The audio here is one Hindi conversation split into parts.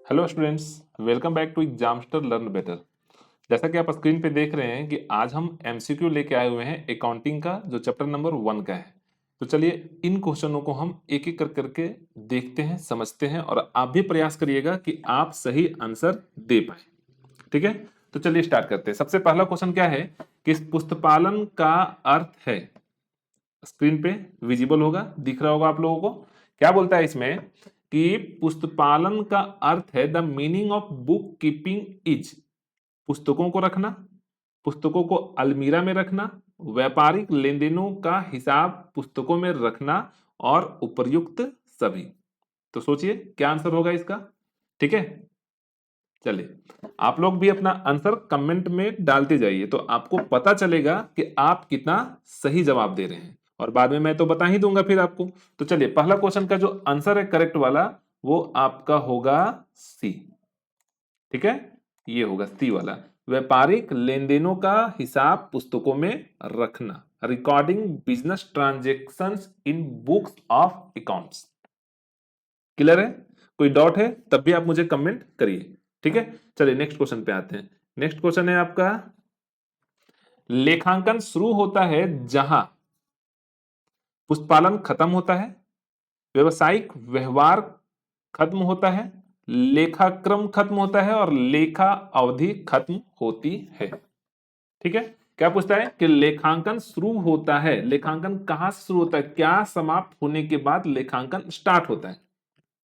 Hello students, welcome back to Examster learn better. जैसा कि आप स्क्रीन पे देख रहे हैं कि आज हम एमसीक्यू लेके आए हुए हैं अकाउंटिंग का, जो चैप्टर नंबर 1 का है। तो चलिए इन क्वेश्चनों को हम एक एक कर करके देखते हैं, समझते हैं और आप भी प्रयास करिएगा कि आप सही आंसर दे पाए। ठीक है, तो चलिए स्टार्ट करते हैं। सबसे पहला क्वेश्चन क्या है कि इस पुस्तपालन का अर्थ है। स्क्रीन पे विजिबल होगा, दिख रहा होगा आप लोगों को। क्या बोलता है इसमें कि पुस्तपालन का अर्थ है, the meaning of book keeping is पुस्तकों को रखना, पुस्तकों को अलमीरा में रखना, व्यापारिक लेन देनों का हिसाब पुस्तकों में रखना और उपर्युक्त सभी। तो सोचिए क्या आंसर होगा इसका। ठीक है, चलिए आप लोग भी अपना आंसर कमेंट में डालते जाइए, तो आपको पता चलेगा कि आप कितना सही जवाब दे रहे हैं। और बाद में मैं तो बता ही दूंगा फिर आपको। तो चलिए पहला क्वेश्चन का जो आंसर है करेक्ट वाला, वो आपका होगा सी। ठीक है, ये होगा सी वाला, व्यापारिक लेन देनों का हिसाब पुस्तकों में रखना, recording business transactions in books of accounts. Clear है? कोई डाउट है तब भी आप मुझे कमेंट करिए। ठीक है, चलिए नेक्स्ट क्वेश्चन पे आते हैं। नेक्स्ट क्वेश्चन है आपका, लेखांकन शुरू होता है जहां पुस्तपालन खत्म होता है, व्यवसायिक व्यवहार खत्म होता है, लेखाक्रम खत्म होता है और लेखा अवधि खत्म होती है। ठीक है, क्या पूछता है कि लेखांकन शुरू होता है, लेखांकन कहां से शुरू होता है, क्या समाप्त होने के बाद लेखांकन स्टार्ट होता है,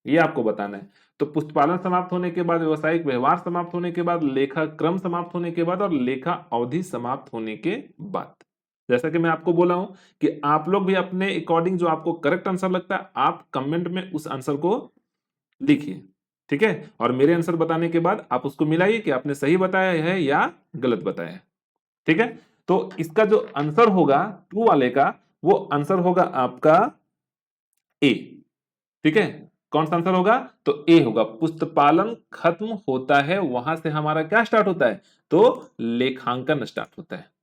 ये आपको बताना है। तो पुस्तपालन समाप्त होने के बाद, व्यवसायिक व्यवहार समाप्त होने के बाद, लेखा क्रम समाप्त होने के बाद और लेखा अवधि समाप्त होने के बाद। जैसा कि मैं आपको बोला हूं कि आप लोग भी अपने अकॉर्डिंग जो आपको करेक्ट आंसर लगता है, आप कमेंट में उस आंसर को लिखिए। ठीक है, और मेरे आंसर बताने के बाद आप उसको मिलाइए कि आपने सही बताया है या गलत बताया है। ठीक है, तो इसका जो आंसर होगा ट्रू वाले का, वो आंसर होगा आपका ए। ठीक है, कौन सा आंसर होगा? तो ए होगा, पुस्तपालन खत्म होता है वहां से हमारा क्या स्टार्ट होता है, तो लेखांकन स्टार्ट होता है।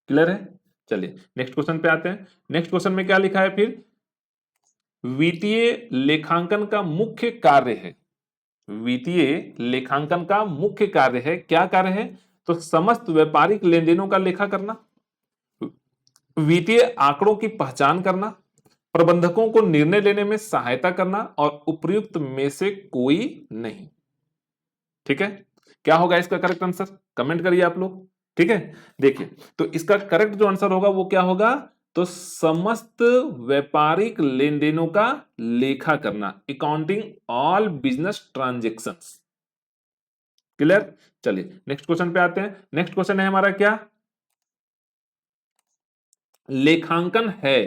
क्लियर है? चलिए नेक्स्ट क्वेश्चन पे आते हैं। नेक्स्ट क्वेश्चन में क्या लिखा है फिर, वित्तीय लेखांकन का मुख्य कार्य है, वित्तीय लेखांकन का मुख्य कार्य है, क्या कार्य है? तो समस्त व्यापारिक लेन देनों का लेखा करना, वित्तीय आंकड़ों की पहचान करना, प्रबंधकों को निर्णय लेने में सहायता करना और उपर्युक्त में से कोई नहीं। ठीक है, क्या होगा इसका करेक्ट आंसर, कमेंट करिए आप लोग। ठीक है, देखिए तो इसका करेक्ट जो आंसर होगा वो क्या होगा, तो समस्त व्यापारिक लेन देनों का लेखा करना, accounting all business transactions. Clear? चलिए नेक्स्ट क्वेश्चन पे आते हैं। नेक्स्ट क्वेश्चन है हमारा क्या, लेखांकन है,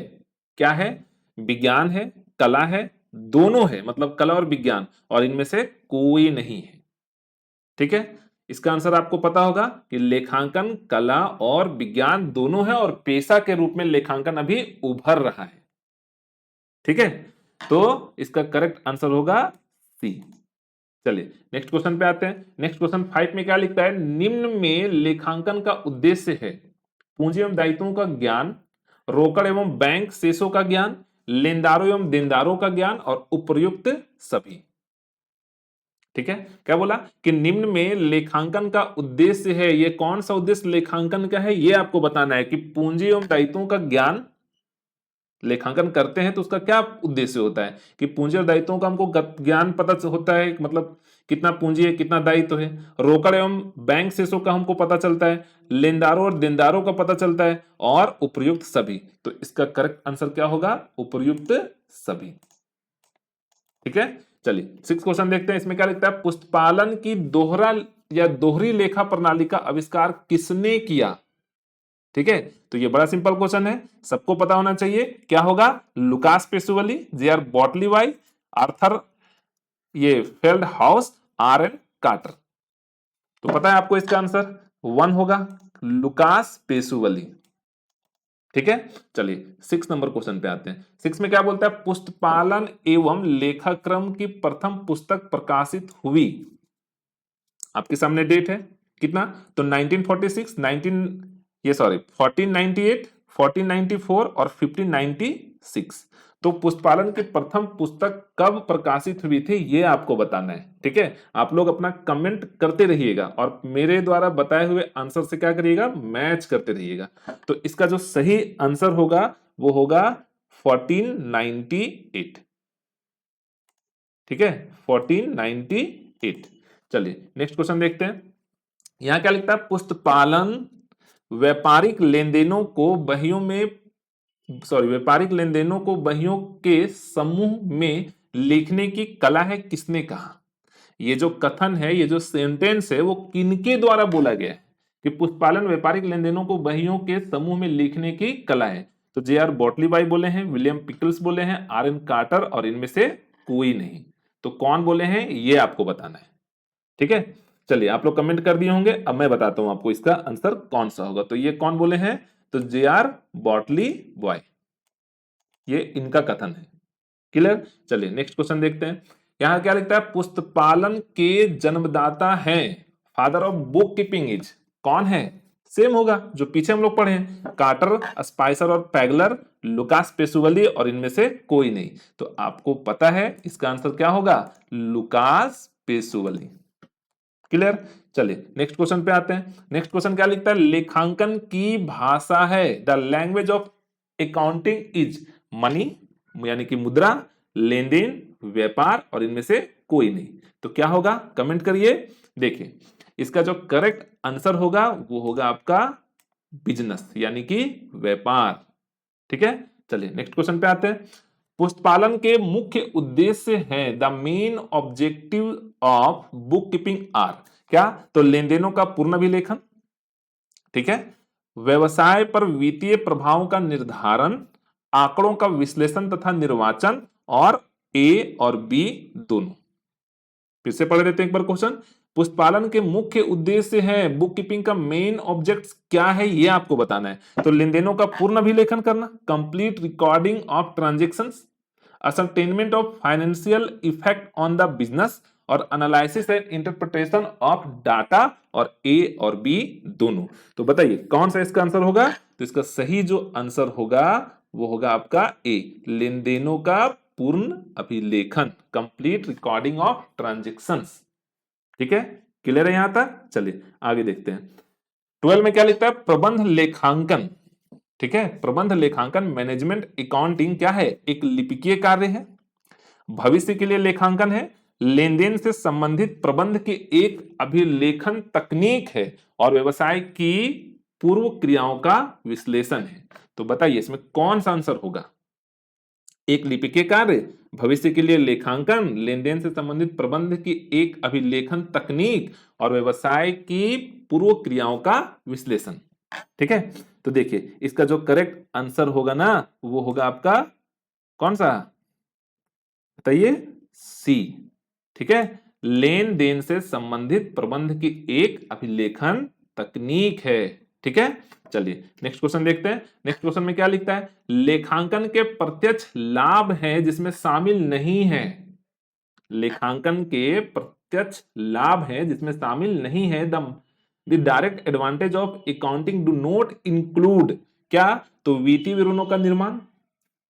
क्या है? विज्ञान है, कला है, दोनों है, मतलब कला और विज्ञान, और इनमें से कोई नहीं है। ठीक है, इसका आंसर आपको पता होगा कि लेखांकन कला और विज्ञान दोनों है और पेशा के रूप में लेखांकन अभी उभर रहा है। ठीक है, तो इसका करेक्ट आंसर होगा सी। चलिए नेक्स्ट क्वेश्चन पे आते हैं। नेक्स्ट क्वेश्चन 5 में क्या लिखता है, निम्न में लेखांकन का उद्देश्य है पूंजी एवं दायित्वों का ज्ञान, रोकड़ एवं बैंक शेषों का ज्ञान, लेनदारों एवं देनदारों का ज्ञान और उपर्युक्त सभी। ठीक है, क्या बोला कि निम्न में लेखांकन का उद्देश्य है, ये कौन सा उद्देश्य लेखांकन का है, ये आपको बताना है कि पूंजी एवं दायित्वों का ज्ञान लेखांकन करते हैं तो उसका क्या उद्देश्य होता है कि पूंजी और दायित्वों का हमको ज्ञान पता होता है, मतलब कितना पूंजी है कितना दायित्व है, रोकड़ एवं बैंक शेषों का हमको पता चलता है, लेनदारों और देनदारों का पता चलता है और उपर्युक्त सभी। तो इसका करेक्ट आंसर क्या होगा, उपर्युक्त सभी। ठीक है, चलिए 6 क्वेश्चन देखते हैं। इसमें क्या लिखता है, पुस्तपालन की दोहरा या दोहरी लेखा प्रणाली का आविष्कार किसने किया? ठीक है, तो ये बड़ा सिंपल क्वेश्चन है, सबको पता होना चाहिए। क्या होगा, लुकास पेसुवली, जे.आर. बॉटलीवाई, आर्थर ये फेल्ड हाउस, आर.एन. कार्टर। तो पता है आपको इसका आंसर 1 होगा, लुकास पेसुवली। ठीक है, चलिए 6 नंबर क्वेश्चन पे आते हैं। 6 में क्या बोलता है, पुस्तपालन एवं लेखाक्रम की प्रथम पुस्तक प्रकाशित हुई, आपके सामने डेट है कितना, तो 1946, 1498, 1494 और 1596। तो पुष्पालन की प्रथम पुस्तक कब प्रकाशित हुई थी ये आपको बताना है। ठीक है, आप लोग अपना कमेंट करते रहिएगा और मेरे द्वारा बताए हुए आंसर से क्या करिएगा, मैच करते रहिएगा। तो इसका जो सही आंसर होगा वो होगा 1498। ठीक है, 1498। चलिए नेक्स्ट क्वेश्चन देखते हैं। यहां क्या लिखता है, पुस्तपालन व्यापारिक लेनदेनों को बहियों में व्यापारिक लेनदेनों को बहियों के समूह में लिखने की कला है, किसने कहा। ये जो कथन है, ये जो सेंटेंस है, वो किनके द्वारा बोला गया है कि पुष्पालन व्यापारिक लेनदेनों को बहियों के समूह में लिखने की कला है। तो जे.आर. बॉटलीबाई बोले हैं, विलियम पिकल्स बोले हैं, आर.एन. कार्टर, और इनमें से कोई नहीं। तो कौन बोले हैं ये आपको बताना है। ठीक है, चलिए आप लोग कमेंट कर दिए होंगे, अब मैं बताता हूं आपको इसका आंसर कौन सा होगा। तो ये कौन बोले हैं, तो जे.आर. बॉटलीबाई, ये इनका कथन है। क्लियर, चलिए नेक्स्ट क्वेश्चन देखते हैं। यहां क्या लिखता है, पुस्तपालन के जन्मदाता हैं, father of book keeping is, कौन है, सेम होगा जो पीछे हम लोग पढ़े हैं, कार्टर, स्पाइसर और पैगलर, लुकास पेसुवली, और इनमें से कोई नहीं। तो आपको पता है इसका आंसर क्या होगा, लुकास पेसुवली। क्लियर, चलिए नेक्स्ट क्वेश्चन पे आते हैं। नेक्स्ट क्वेश्चन क्या लिखता है, लेखांकन की भाषा है, the language of accounting is money, यानी कि मुद्रा, लेन देन, व्यापार, और इनमें से कोई नहीं। तो क्या होगा, कमेंट करिए। देखिए इसका जो करेक्ट आंसर होगा वो होगा आपका बिजनेस, यानी कि व्यापार। ठीक है, चलिए नेक्स्ट क्वेश्चन पे आते हैं। पुस्तपालन के मुख्य उद्देश्य हैं, the main objective of book keeping are, क्या, तो लेन देनों का पूर्ण अभिलेखन, ठीक है, व्यवसाय पर वित्तीय प्रभावों का निर्धारण, आंकड़ों का विश्लेषण तथा निर्वाचन, और ए और बी दोनों। फिर से पढ़ लेते हैं एक बार क्वेश्चन। पुस्तपालन के मुख्य उद्देश्य है, बुक कीपिंग का मेन ऑब्जेक्ट क्या है ये आपको बताना है। तो लेन देनों का पूर्ण अभिलेखन करना, complete recording of transactions, ascertainment of financial effect on the business, और analysis and interpretation of data, और ए और बी दोनों। तो बताइए कौन सा इसका आंसर होगा। तो इसका सही जो आंसर होगा वो होगा आपका ए, लेन देनों का पूर्ण अभिलेखन, कंप्लीट रिकॉर्डिंग ऑफ ट्रांजेक्शंस। ठीक है, क्लियर है यहां तक। चलिए आगे देखते हैं। 12 में क्या लिखता है, प्रबंध लेखांकन। ठीक है, प्रबंध लेखांकन मैनेजमेंट अकाउंटिंग क्या है, एक लिपिकीय कार्य है, भविष्य के लिए लेखांकन है, लेन देन से संबंधित प्रबंध की एक अभिलेखन तकनीक है, और व्यवसाय की पूर्व क्रियाओं का विश्लेषण है। तो बताइए इसमें कौन सा आंसर होगा, एक लिपिकीय कार्य, भविष्य के लिए लेखांकन, लेन देन से संबंधित प्रबंध की एक अभिलेखन तकनीक, और व्यवसाय की पूर्व क्रियाओं का विश्लेषण। ठीक है, तो देखिए इसका जो करेक्ट आंसर होगा ना वो होगा आपका कौन सा, बताइए, सी। ठीक है, लेन देन से संबंधित प्रबंध की एक अभिलेखन तकनीक है। ठीक है, चलिए नेक्स्ट क्वेश्चन देखते हैं। नेक्स्ट क्वेश्चन में क्या लिखता है, लेखांकन के प्रत्यक्ष लाभ हैं जिसमें शामिल नहीं है, लेखांकन के प्रत्यक्ष लाभ हैं जिसमें शामिल नहीं है, the direct advantage of accounting do not include, क्या, तो वित्तीय विवरणों का निर्माण,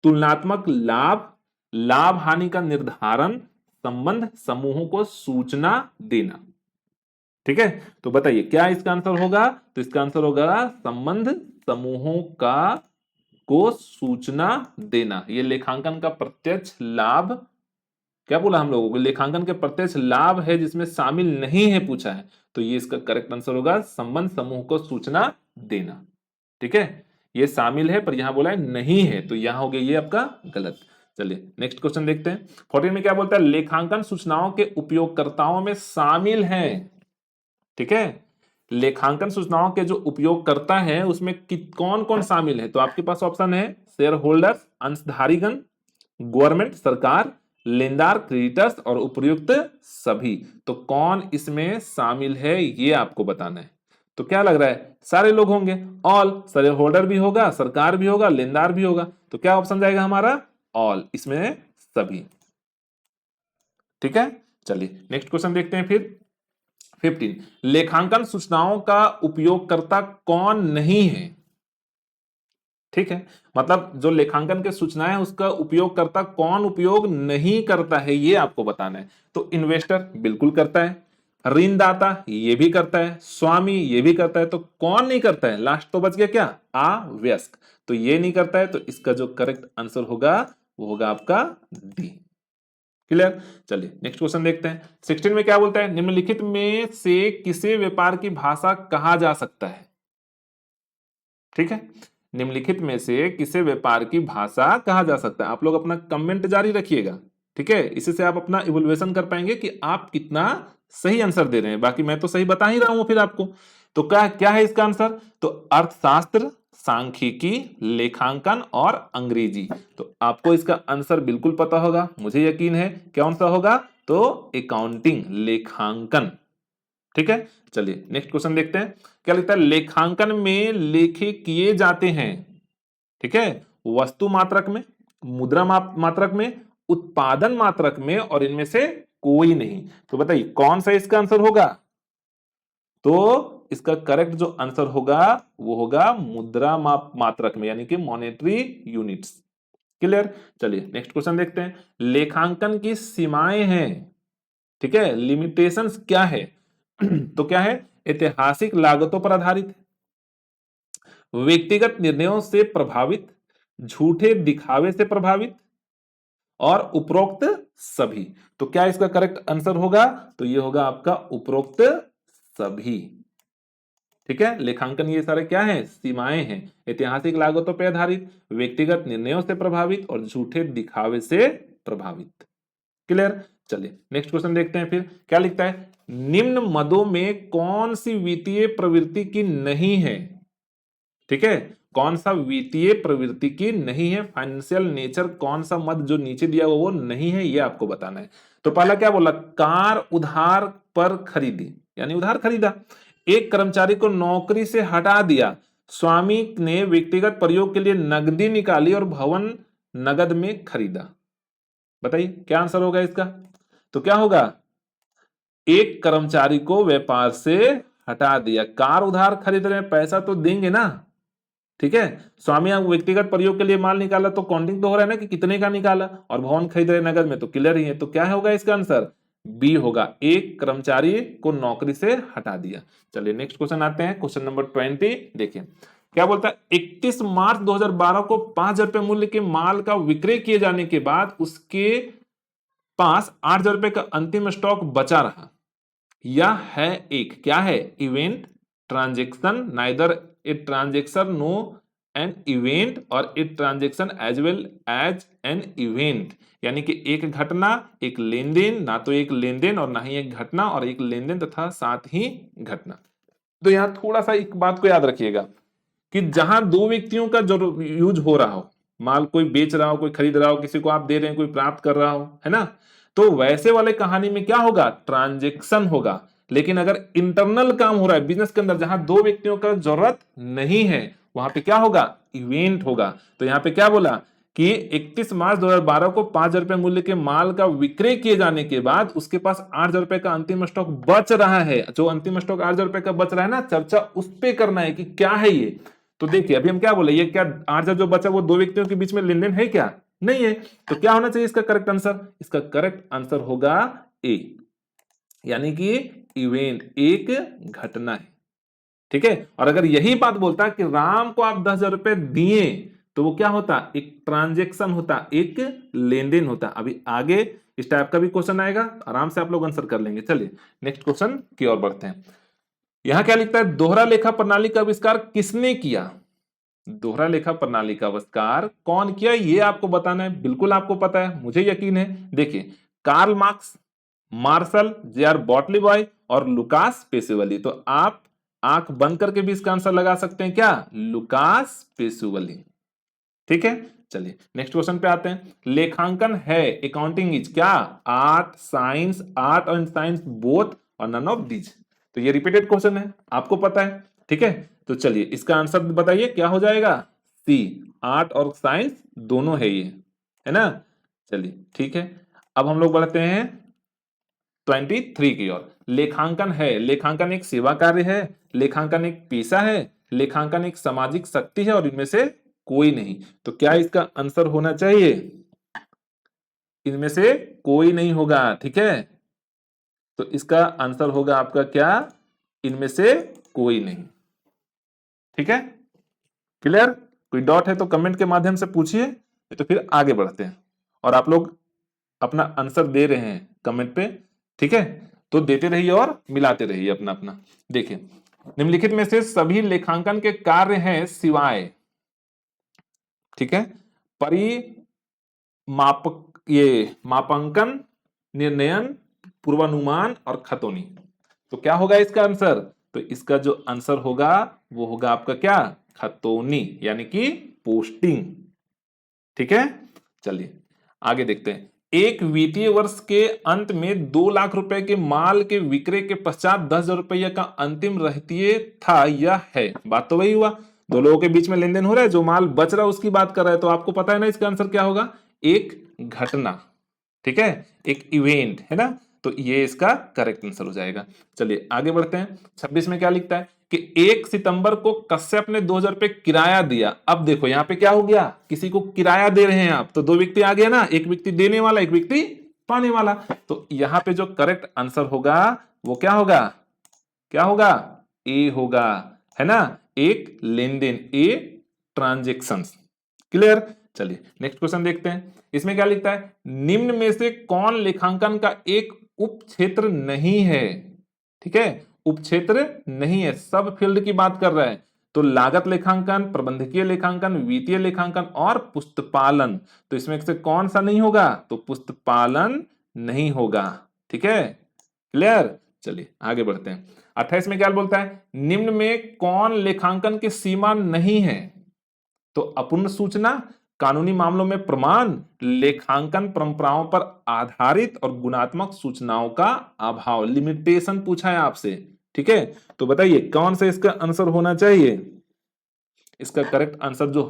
तुलनात्मक लाभ, लाभ हानि का निर्धारण, संबंध समूहों को सूचना देना। ठीक है, तो बताइए क्या इसका आंसर होगा। तो इसका आंसर होगा संबंध समूहों का को सूचना देना। ये लेखांकन का प्रत्यक्ष लाभ, क्या बोला हम लोगों को, लेखांकन के प्रत्यक्ष लाभ है जिसमें शामिल नहीं है पूछा है। तो ये इसका करेक्ट आंसर होगा संबंध समूह को सूचना देना। ठीक है, ये शामिल है पर यहां बोला है नहीं है, तो यहां हो गया ये आपका गलत। चलिए नेक्स्ट क्वेश्चन देखते हैं। 14 में क्या बोलता है, लेखांकन सूचनाओं के उपयोगकर्ताओं में शामिल है। ठीक है, लेखांकन सूचनाओं के जो उपयोगकर्ता है उसमें कौन कौन शामिल है। तो आपके पास ऑप्शन है, शेयर होल्डर्स, अंशधारीगण, गवर्नमेंट सरकार, लेनदार क्रेडिटर्स, और उपयुक्त सभी। तो कौन इसमें शामिल है ये आपको बताना है। तो क्या लग रहा है, सारे लोग होंगे, ऑल, शेयर होल्डर भी होगा, सरकार भी होगा, लेनदार भी होगा। तो क्या ऑप्शन जाएगा हमारा, ऑल, इसमें सभी। ठीक है, चलिए नेक्स्ट क्वेश्चन देखते हैं फिर। 15, लेखांकन सूचनाओं का उपयोगकर्ता कौन नहीं है। ठीक है, मतलब जो लेखांकन के सूचनाएं है उसका उपयोगकर्ता कौन उपयोग नहीं करता है ये आपको बताना है। तो इन्वेस्टर बिल्कुल करता है, ऋणदाता ये भी करता है, स्वामी ये भी करता है, तो कौन नहीं करता है? लास्ट तो बच गया क्या? अवयस्क, तो ये नहीं करता है, तो इसका जो करेक्ट आंसर होगा वो होगा आपका डी। क्लियर? चलिए नेक्स्ट क्वेश्चन देखते हैं। 16 में क्या बोलता है? निम्नलिखित में से किसे व्यापार की भाषा कहा जा सकता है? ठीक है, निम्नलिखित में से किसे व्यापार की भाषा कहा जा सकता है? आप लोग अपना कमेंट जारी रखिएगा, ठीक है, इसी से आप अपना इवोल्यूशन कर पाएंगे कि आप कितना सही आंसर दे रहे हैं। बाकी मैं तो सही बता ही रहा हूं फिर आपको। तो क्या क्या है इसका आंसर? तो अर्थशास्त्र, सांख्यिकी, लेखांकन और अंग्रेजी। तो आपको इसका आंसर बिल्कुल पता होगा, मुझे यकीन है। कौन सा होगा? तो अकाउंटिंग, लेखांकन। ठीक है, चलिए नेक्स्ट क्वेश्चन देखते हैं। क्या लिखता है? लेखांकन में लेखे किए जाते हैं, ठीक है, वस्तु मात्रक में, मुद्रा मात्रक में, उत्पादन मात्रक में, और इनमें से कोई नहीं। तो बताइए कौन सा इसका आंसर होगा? तो इसका करेक्ट जो आंसर होगा वो होगा मुद्रा मात्रक में, यानी कि मॉनेटरी यूनिट्स। क्लियर? चलिए नेक्स्ट क्वेश्चन देखते हैं। लेखांकन की सीमाएं हैं, ठीक है, लिमिटेशंस क्या है? तो क्या है? ऐतिहासिक लागतों पर आधारित, व्यक्तिगत निर्णयों से प्रभावित, झूठे दिखावे से प्रभावित, और उपरोक्त सभी। तो क्या इसका करेक्ट आंसर होगा? तो ये होगा आपका उपरोक्त सभी। ठीक है, लेखांकन ये सारे क्या है? सीमाएं हैं, ऐतिहासिक लागतों पर आधारित, व्यक्तिगत निर्णयों से प्रभावित, और झूठे दिखावे से प्रभावित। क्लियर? चलिए नेक्स्ट क्वेश्चन देखते हैं। फिर क्या लिखता है? निम्न मदों में कौन सी वित्तीय प्रवृत्ति की नहीं है? ठीक है, कौन सा वित्तीय प्रवृत्ति की नहीं है? फाइनेंशियल नेचर कौन सा मद जो नीचे दिया हुआ वो नहीं है, ये आपको बताना है। तो पहला क्या बोला? कार उधार पर खरीदी, यानी उधार खरीदा। एक कर्मचारी को नौकरी से हटा दिया, स्वामी ने व्यक्तिगत प्रयोग के लिए नकदी निकाली और भवन नगद में खरीदा। बताइए क्या आंसर होगा इसका? तो क्या होगा? एक कर्मचारी को व्यापार से हटा दिया, कार उधार खरीद रहे हैं, पैसा तो देंगे ना, ठीक है। स्वामी व्यक्तिगत प्रयोग के लिए माल निकाला, तो काउंटिंग तो हो रहा है ना कि कितने का निकाला, और भवन खरीद रहे नगद में, तो क्लियर ही है। तो क्या होगा इसका आंसर? बी होगा, एक कर्मचारी को नौकरी से हटा दिया। चलिए नेक्स्ट क्वेश्चन आते हैं, क्वेश्चन नंबर 20। देखिए क्या बोलता है? 31 मार्च 2012 को 5,000 रुपए मूल्य के माल का विक्रय किए जाने के बाद उसके पास 8,000 रुपए का अंतिम स्टॉक बचा रहा। यह है एक क्या है? Event, transaction, neither a transaction nor an event, और a transaction as well as an event. यानी कि एक घटना, एक लेन देन, ना तो एक लेन देन और ना ही एक घटना, और एक लेन देन तथा साथ ही घटना। तो यहां थोड़ा सा एक बात को याद रखिएगा कि जहां दो व्यक्तियों का जो यूज हो रहा हो, माल कोई बेच रहा हो, कोई खरीद रहा हो, किसी को आप दे रहे हैं, कोई प्राप्त कर रहा हो, है ना, तो वैसे वाले कहानी में क्या होगा? ट्रांजेक्शन होगा। लेकिन अगर इंटरनल काम हो रहा है बिजनेस के अंदर, जहां दो व्यक्तियों का जरूरत नहीं है, वहां पे क्या होगा? इवेंट होगा। तो यहां पे क्या बोला कि 31 मार्च 2012 को 5,000 रुपए मूल्य के माल का विक्रय किए जाने के बाद उसके पास 8,000 रुपए का अंतिम स्टॉक बच रहा है। जो अंतिम स्टॉक 8,000 रुपए का बच रहा है ना, चर्चा उस पे करना है कि क्या है ये। तो देखिए अभी हम क्या बोले, ये क्या 8,000 जो बचा वो दो व्यक्तियों के बीच में लेन देन है क्या? नहीं है। तो क्या होना चाहिए इसका करेक्ट आंसर? इसका करेक्ट आंसर होगा ए, यानी कि इवेंट, एक घटना है। ठीक है, और अगर यही बात बोलता कि राम को आप 10,000 रुपए दिए, तो वो क्या होता? एक ट्रांजेक्शन होता, एक लेन देन होता। अभी आगे इस टाइप का भी क्वेश्चन आएगा, आराम से आप लोग आंसर कर लेंगे। चलिए नेक्स्ट क्वेश्चन की ओर बढ़ते हैं। यहां क्या लिखता है? दोहरा लेखा प्रणाली का आविष्कार किसने किया? दोहरा लेखा प्रणाली का आविष्कार कौन किया, ये आपको बताना है। बिल्कुल आपको पता है, मुझे यकीन है। देखिए Karl Marx, Marshall, J R. Batliboi और लुकास पेसिवली। तो आप आंख बंद करके भी इसका आंसर लगा सकते हैं, क्या? लुकास पेसिवली। ठीक है, चलिए नेक्स्ट क्वेश्चन पे आते हैं। लेखांकन है, अकाउंटिंग इज क्या? Art, science, art and science both और नन ऑफ दीज। तो ये रिपीटेड क्वेश्चन है, आपको पता है। ठीक है, तो चलिए इसका आंसर बताइए क्या हो जाएगा? सी, आर्ट और साइंस दोनों है ये, है ना। चलिए ठीक है, अब हम लोग बढ़ते हैं 23 की ओर। लेखांकन है, लेखांकन एक सेवा कार्य है, लेखांकन एक पेशा है, लेखांकन एक सामाजिक शक्ति है, और इनमें से कोई नहीं। तो क्या इसका आंसर होना चाहिए? इनमें से कोई नहीं होगा, ठीक है। तो इसका आंसर होगा आपका क्या? इनमें से कोई नहीं, ठीक है। क्लियर? कोई डाउट है तो कमेंट के माध्यम से पूछिए, तो फिर आगे बढ़ते हैं। और आप लोग अपना आंसर दे रहे हैं कमेंट पे, ठीक है, तो देते रहिए और मिलाते रहिए अपना अपना। देखिए, निम्नलिखित में से सभी लेखांकन के कार्य हैं सिवाय, ठीक है, परिमापक, ये मापांकन, निर्णयन, पूर्वानुमान और खतौनी। तो क्या होगा इसका आंसर? तो इसका जो आंसर होगा वो होगा आपका क्या? खतौनी, यानी कि पोस्टिंग, ठीक है। चलिए आगे देखते हैं। एक वित्तीय वर्ष के अंत में 2 लाख रुपए के माल के विक्रय के पश्चात 10,000 रुपये का अंतिम रहतिये था, यह है। बात तो वही हुआ, दो लोगों के बीच में लेन देन हो रहा है, जो माल बच रहा है उसकी बात कर रहा है। तो आपको पता है ना इसका आंसर क्या होगा? एक घटना, ठीक है, एक इवेंट, है ना। तो ये इसका करेक्ट आंसर हो जाएगा। चलिए आगे बढ़ते हैं। 26 में क्या लिखता है कि 1 सितंबर को कश्यप ने 2,000 रुपए किराया दिया। अब देखो यहाँ पे क्या हो गया, किसी को किराया दे रहे हैं आप, तो दो व्यक्ति आ गया ना, एक व्यक्ति देने वाला, एक व्यक्ति पाने वाला। तो यहाँ पे जो करेक्ट आंसर होगा वो क्या होगा? क्या होगा? ए होगा, है ना, एक लेन देन, ए ट्रांजेक्शन। क्लियर? चलिए नेक्स्ट क्वेश्चन देखते हैं। इसमें क्या लिखता है? निम्न में से कौन लेखांकन का एक उप क्षेत्र नहीं है? ठीक है, उप क्षेत्र नहीं है, सब फील्ड की बात कर रहा है। तो लागत लेखांकन, प्रबंधकीय लेखांकन, वित्तीय लेखांकन और पुस्तपालन। तो इसमें से कौन सा नहीं होगा? तो पुस्तपालन नहीं होगा, ठीक है। क्लियर? चलिए आगे बढ़ते हैं। 28 में क्या बोलता है? निम्न में कौन लेखांकन की सीमा नहीं है? तो अपूर्ण सूचना, कानूनी मामलों में प्रमाण, लेखांकन परंपराओं पर आधारित और गुणात्मक सूचनाओं का अभाव, लिमिटेशन पूछा है आपसे, ठीक है। तो बताइए कौन सा इसका आंसर होना चाहिए? इसका करेक्ट आंसर जो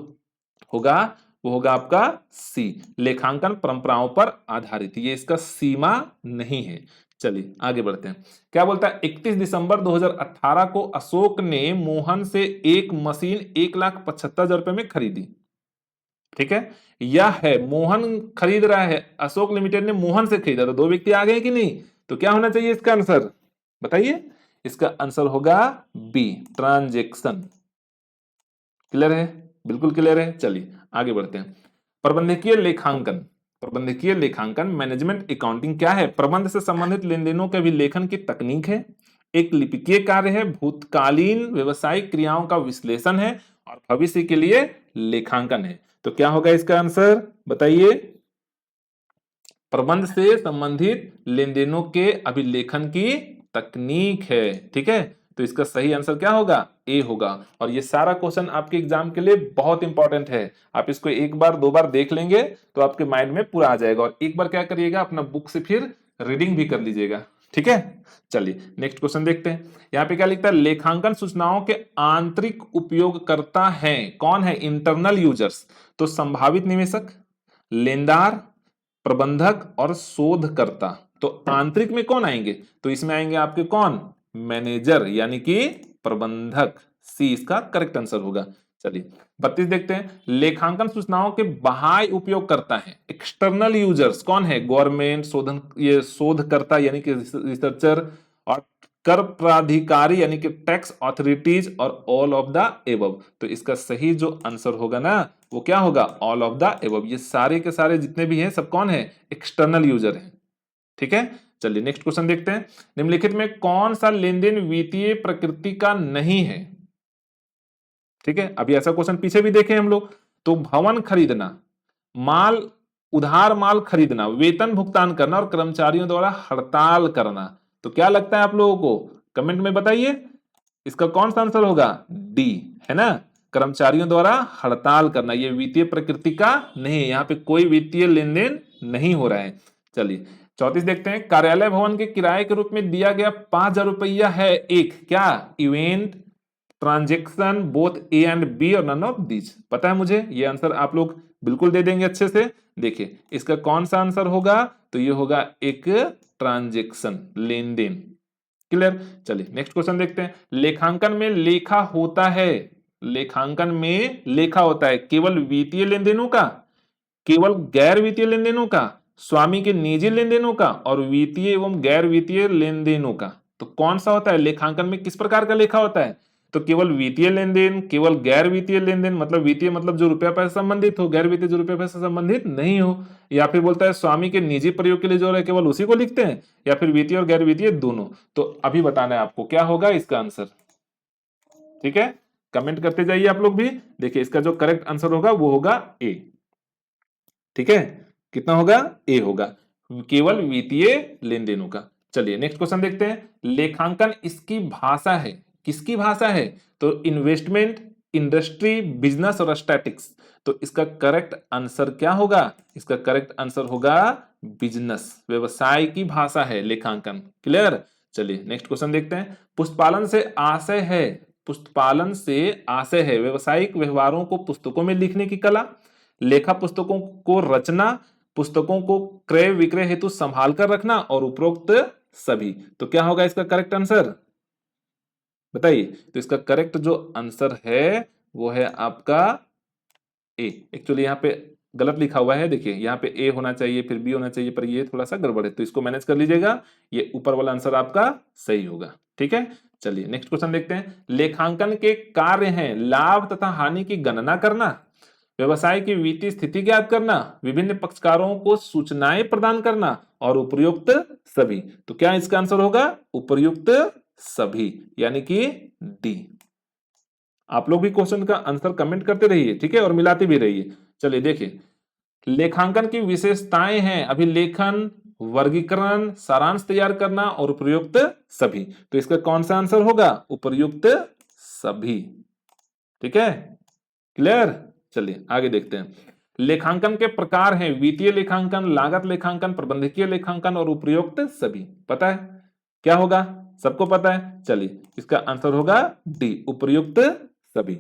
होगा वो होगा आपका सी, लेखांकन परंपराओं पर आधारित। ये इसका सीमा नहीं है। चलिए आगे बढ़ते हैं। क्या बोलता है? 31 दिसंबर 2018 को अशोक ने मोहन से एक मशीन 1,75,000 रुपए में खरीदी, ठीक है। यह है, मोहन खरीद रहा है, अशोक लिमिटेड ने मोहन से खरीदा, तो दो व्यक्ति आ गए कि नहीं? तो क्या होना चाहिए इसका आंसर? बताइए। इसका आंसर होगा बी, ट्रांजेक्शन। क्लियर है? बिल्कुल क्लियर है। चलिए आगे बढ़ते हैं। प्रबंधकीय लेखांकन, प्रबंधकीय लेखांकन, मैनेजमेंट अकाउंटिंग क्या है? प्रबंध से संबंधित लेन देनों के अभिलेखन की तकनीक है, एक लिपिकीय कार्य है, भूतकालीन व्यवसायिक क्रियाओं का विश्लेषण है और भविष्य के लिए लेखांकन है। तो क्या होगा इसका आंसर? बताइए। प्रबंध से संबंधित लेन देनों के अभिलेखन की तकनीक है, ठीक है। तो इसका सही आंसर क्या होगा? ए होगा। और ये सारा क्वेश्चन आपके एग्जाम के लिए बहुत इंपॉर्टेंट है। आप इसको एक बार दो बार देख लेंगे तो आपके माइंड में पूरा आ जाएगा। और एक बार क्या करिएगा, अपना बुक से फिर रीडिंग भी कर लीजिएगा, ठीक है। चलिए नेक्स्ट क्वेश्चन देखते हैं। यहाँ पे क्या लिखता है? लेखांकन सूचनाओं के आंतरिक उपयोगकर्ता हैं, कौन है? Internal users. तो संभावित निवेशक, लेनदार, प्रबंधक और शोधकर्ता। तो आंतरिक में कौन आएंगे? तो इसमें आएंगे आपके कौन? मैनेजर, यानी कि प्रबंधक। सी इसका करेक्ट आंसर होगा। चलिए 32 देखते हैं। लेखांकन सूचनाओं के बाह्य उपयोगकर्ता है, एक्सटर्नल यूजर्स, कौन है? गवर्नमेंट, शोधन, ये शोधकर्ता यानी कि रिसर्चर, और कर प्राधिकारी यानी कि टैक्स ऑथोरिटीज, और ऑल ऑफ द एबव। तो इसका सही जो आंसर होगा ना वो क्या होगा? All of the above. ये सारे के सारे जितने भी हैं सब कौन है? एक्सटर्नल यूजर है, ठीक है। चलिए नेक्स्ट क्वेश्चन देखते हैं। निम्नलिखित में कौन सा लेन देन वित्तीय प्रकृति का नहीं है? ठीक है, अभी ऐसा क्वेश्चन पीछे भी देखे हम लोग। तो भवन खरीदना, माल, उधार माल खरीदना, वेतन भुगतान करना और कर्मचारियों द्वारा हड़ताल करना। तो क्या लगता है आप लोगों को? कमेंट में बताइए। इसका कौन सा आंसर होगा? डी, है ना, कर्मचारियों द्वारा हड़ताल करना। ये वित्तीय प्रकृति का नहीं है, यहाँ पे कोई वित्तीय लेन देन नहीं हो रहा है। चलिए 34 देखते हैं। कार्यालय भवन के किराए के रूप में दिया गया 5,000 रुपया है एक क्या? Event, transaction, both A and B और नन ऑफ दीज। पता है मुझे, ये आंसर आप लोग बिल्कुल दे देंगे अच्छे से। देखिए इसका कौन सा आंसर होगा? तो ये होगा एक ट्रांजेक्शन, लेन देन। क्लियर? चलिए नेक्स्ट क्वेश्चन देखते हैं। लेखांकन में लेखा होता है, लेखांकन में लेखा होता है केवल वित्तीय लेन देनों का, केवल गैर वित्तीय लेन देनों का, स्वामी के निजी लेन देनों का और वित्तीय एवं गैर वित्तीय लेन देनों का। तो कौन सा होता है लेखांकन में, किस प्रकार का लेखा होता है? तो केवल वित्तीय लेन देन, केवल गैर वित्तीय लेन देन, मतलब वित्तीय मतलब जो रुपया पैसा संबंधित हो, गैर वित्तीय जो रुपया पैसा संबंधित नहीं हो, या फिर बोलता है स्वामी के निजी प्रयोग के लिए जो है केवल उसी को लिखते हैं, या फिर वित्तीय और गैर वित्तीय दोनों। तो अभी बताना है आपको क्या होगा इसका आंसर, ठीक है? कमेंट करते जाइए आप लोग भी। देखिए इसका जो करेक्ट आंसर होगा वो होगा ए, ठीक है? कितना होगा? ए होगा, केवल वित्तीय लेन देनों का। चलिए नेक्स्ट क्वेश्चन देखते हैं। लेखांकन इसकी भाषा है, किसकी भाषा है? तो इन्वेस्टमेंट, इंडस्ट्री, बिजनेस और स्टैटिक्स। तो इसका करेक्ट आंसर क्या होगा? इसका करेक्ट आंसर होगा बिजनेस, व्यवसाय की भाषा है लेखांकन। क्लियर? चलिए नेक्स्ट क्वेश्चन देखते हैं। पुस्तपालन से आशय है, पुस्तपालन से आशय है व्यवसायिक व्यवहारों को पुस्तकों में लिखने की कला, लेखा पुस्तकों को रचना, पुस्तकों को क्रय विक्रय हेतु संभाल कर रखना और उपरोक्त सभी। तो क्या होगा इसका करेक्ट आंसर, बताइए? तो इसका करेक्ट जो आंसर है वो है आपका ए। एक्चुअली यहाँ पे गलत लिखा हुआ है, देखिए यहाँ पे ए होना चाहिए फिर बी होना चाहिए, पर ये थोड़ा सा गड़बड़ है, तो इसको मैनेज कर लीजिएगा। ये ऊपर वाला आंसर आपका सही होगा, ठीक है? चलिए नेक्स्ट क्वेश्चन देखते हैं। लेखांकन के कार्य हैं लाभ तथा हानि की गणना करना, व्यवसाय की वित्तीय स्थिति ज्ञात करना, विभिन्न पक्षकारों को सूचनाएं प्रदान करना और उपयुक्त सभी। तो क्या इसका आंसर होगा? उपयुक्त सभी, यानी कि डी। आप लोग भी क्वेश्चन का आंसर कमेंट करते रहिए, ठीक है? और मिलाते भी रहिए। चलिए देखिए, लेखांकन की विशेषताएं हैं अभिलेखन, वर्गीकरण, सारांश तैयार करना और उपयुक्त सभी। तो इसका कौन सा आंसर होगा? उपयुक्त सभी, ठीक है? क्लियर? चलिए आगे देखते हैं। लेखांकन के प्रकार हैं वित्तीय लेखांकन, लागत लेखांकन, प्रबंधकीय लेखांकन और उपयुक्त सभी। पता है क्या होगा? सबको पता है। चलिए इसका आंसर होगा डी, उपयुक्त सभी,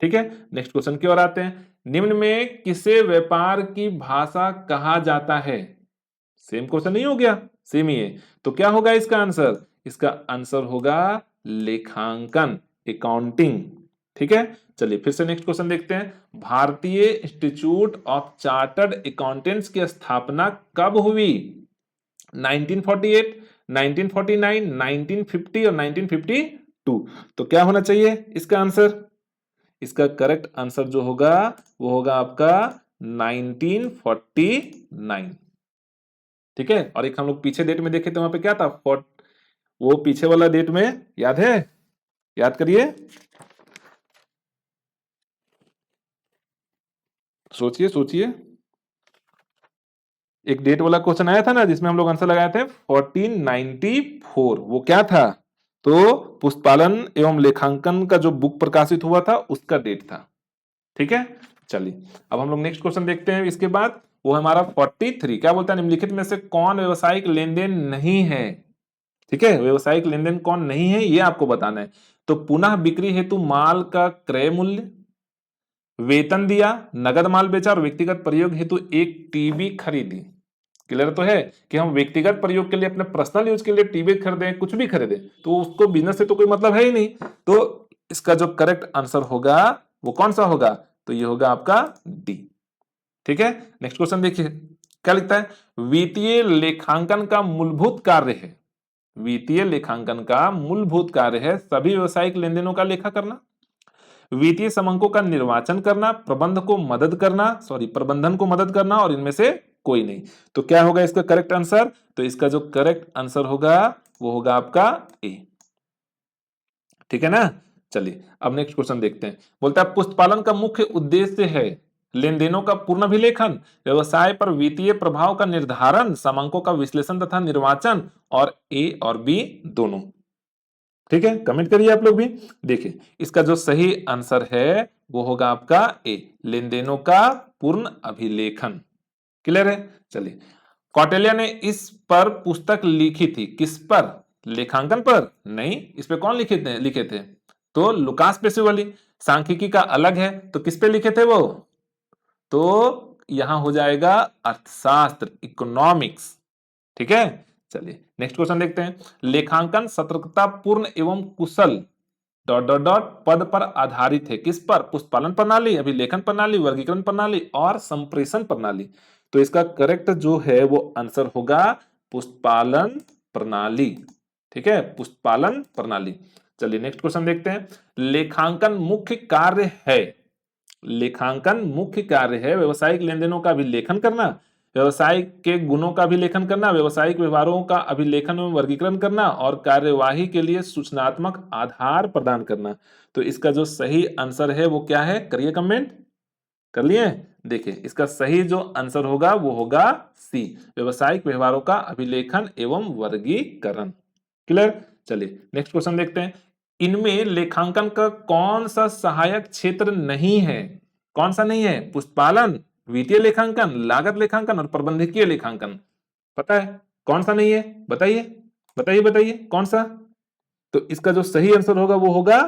ठीक है? नेक्स्ट क्वेश्चन की ओर आते हैं। निम्न में किसे व्यापार की भाषा कहा जाता है? सेम क्वेश्चन नहीं हो गया? सेम ही है। तो क्या होगा इसका आंसर? इसका आंसर होगा लेखांकन, अकाउंटिंग, ठीक है? चलिए फिर से नेक्स्ट क्वेश्चन देखते हैं। भारतीय इंस्टीट्यूट ऑफ चार्टर्ड अकाउंटेंट्स की स्थापना कब हुई? 1948, 1949, 1950 और 1952। तो क्या होना चाहिए इसका आंसर? इसका करेक्ट आंसर जो होगा वो होगा आपका 1949, ठीक है? और एक हम लोग पीछे डेट में देखे थे, वहां पे क्या था? वो पीछे वाला डेट में याद है? याद करिए, सोचिए सोचिए। एक डेट वाला क्वेश्चन आया था ना जिसमें हम लोग आंसर लगाए थे 1494, वो क्या था? तो पुस्तपालन एवं लेखांकन का जो बुक प्रकाशित हुआ था उसका डेट था, ठीक है? चलिए अब हम लोग नेक्स्ट क्वेश्चन देखते हैं। इसके बाद वो हमारा 43, क्या बोलता है? निम्नलिखित में से कौन व्यवसायिक लेन देन नहीं है? ठीक है, व्यवसायिक लेन देन कौन नहीं है ये आपको बताना है। तो पुनः बिक्री हेतु माल का क्रय मूल्य, वेतन दिया, नगद माल बेचा और व्यक्तिगत प्रयोग हेतु एक टीवी खरीदी। क्लियर तो है कि हम व्यक्तिगत प्रयोग के लिए, अपने पर्सनल यूज के लिए टीवी खरीदे, कुछ भी खरीदे, तो उसको बिजनेस से तो कोई मतलब है ही नहीं। तो इसका जो करेक्ट आंसर होगा वो कौन सा होगा? तो ये होगा आपका डी, ठीक है? नेक्स्ट क्वेश्चन देखिए क्या लिखता है। वित्तीय लेखांकन का मूलभूत कार्य है, वित्तीय लेखांकन का मूलभूत कार्य है सभी व्यवसायिक लेन देनों का लेखा करना, वित्तीय समंको का निर्वाचन करना, प्रबंधन को मदद करना और इनमें से कोई नहीं। तो क्या होगा इसका करेक्ट आंसर? तो इसका जो करेक्ट आंसर होगा वो होगा आपका ए, ठीक है ना? चलिए अब नेक्स्ट क्वेश्चन देखते हैं। बोलता है पुस्तपालन का मुख्य उद्देश्य है लेन देनों का पूर्ण अभिलेखन, व्यवसाय पर वित्तीय प्रभाव का निर्धारण, समांकों का विश्लेषण तथा निर्वाचन, और ए और बी दोनों, ठीक है? कमेंट करिए आप लोग भी। देखिए इसका जो सही आंसर है वो होगा आपका ए, लेन देनों का पूर्ण अभिलेखन। क्लियर है? चलिए कौटिल्य ने इस पर पुस्तक लिखी थी, किस पर? लेखांकन पर नहीं, इस पे कौन लिखे थे? तो लुकास पेसियोली। सांख्यिकी का अलग है, तो किस पे लिखे थे वो? तो यहां हो जाएगा अर्थशास्त्र, इकोनॉमिक्स, ठीक है? चलिए नेक्स्ट क्वेश्चन देखते हैं। लेखांकन सतर्कता पूर्ण एवं कुशल डॉट डॉट डॉट पद पर आधारित है। किस पर? पुष्पालन प्रणाली, अभिलेखन प्रणाली, वर्गीकरण प्रणाली और संप्रेषण प्रणाली। तो इसका करेक्ट जो है वो आंसर होगा पुष्पालन प्रणाली। ठीक है, पुष्पालन प्रणाली। चलिए नेक्स्ट क्वेश्चन देखते हैं। लेखांकन मुख्य कार्य है, लेखांकन मुख्य कार्य है व्यवसायिक लेनदेनों का अभिलेखन करना, व्यवसाय के गुणों का अभिलेखन करना, व्यवसायिक व्यवहारों का अभिलेखन एवं वर्गीकरण करना और कार्यवाही के लिए सूचनात्मक आधार प्रदान करना। तो इसका जो सही आंसर है वो क्या है? करिए कमेंट। कर लिए? देखिए इसका सही जो आंसर होगा वो होगा सी, व्यवसायिक व्यवहारों का अभिलेखन एवं वर्गीकरण। क्लियर? चलिए नेक्स्ट क्वेश्चन देखते हैं। इनमें लेखांकन का कौन सा सहायक क्षेत्र नहीं है? कौन सा नहीं है? पुष्पालन, वित्तीय लेखांकन, लागत लेखांकन और प्रबंधकीय लेखांकन। पता है कौन सा नहीं है? बताइए बताइए बताइए कौन सा? तो इसका जो सही आंसर होगा वो होगा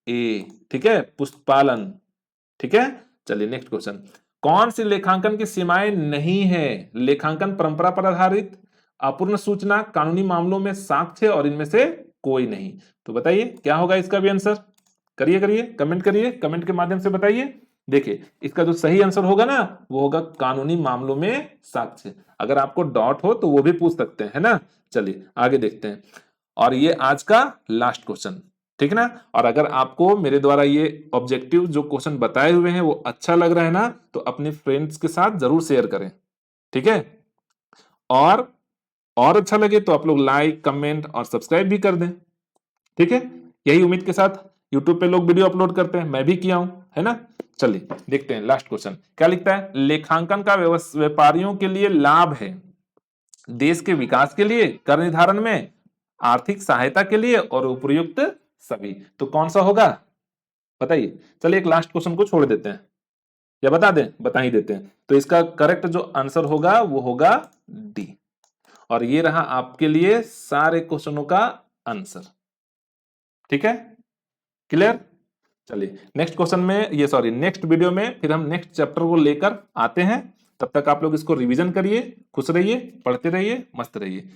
ए। ठीक है, पुष्पालन। ठीक है, चलिए नेक्स्ट क्वेश्चन। कौन सी लेखांकन की सीमाएं नहीं है? लेखांकन परंपरा पर आधारित, अपूर्ण सूचना, कानूनी मामलों में साक्ष्य और इनमें से कोई नहीं। तो बताइए क्या होगा इसका भी आंसर? करिए करिए कमेंट करिए, कमेंट के माध्यम से बताइए। देखिए इसका जो सही आंसर होगा ना वो होगा कानूनी मामलों में साक्ष्य। अगर आपको डाउट हो तो वो भी पूछ सकते हैं, है ना। चलिए आगे देखते हैं, और ये आज का लास्ट क्वेश्चन। ठीक है ना। और अगर आपको मेरे द्वारा ये ऑब्जेक्टिव जो क्वेश्चन बताए हुए हैं वो अच्छा लग रहा है ना, तो अपने फ्रेंड्स के साथ जरूर शेयर करें। ठीक है, और अच्छा लगे तो आप लोग लाइक, कमेंट और सब्सक्राइब भी कर दें। ठीक है, यही उम्मीद के साथ यूट्यूब पे लोग वीडियो अपलोड करते हैं, मैं भी किया हूं, है ना। चलिए देखते हैं लास्ट क्वेश्चन क्या लिखता है। लेखांकन का व्यापारियों के लिए लाभ है, देश के विकास के लिए, कर निर्धारण में, आर्थिक सहायता के लिए और उपयुक्त सभी। तो कौन सा होगा बताइए। चलिए एक लास्ट क्वेश्चन को छोड़ देते हैं, या बता दें? बता ही देते हैं। तो इसका करेक्ट जो आंसर होगा वो होगा डी। और ये रहा आपके लिए सारे क्वेश्चनों का आंसर। ठीक है, क्लियर? चलिए नेक्स्ट क्वेश्चन में ये सॉरी नेक्स्ट वीडियो में फिर हम नेक्स्ट चैप्टर को लेकर आते हैं। तब तक आप लोग इसको रिवीजन करिए, खुश रहिए, पढ़ते रहिए, मस्त रहिए।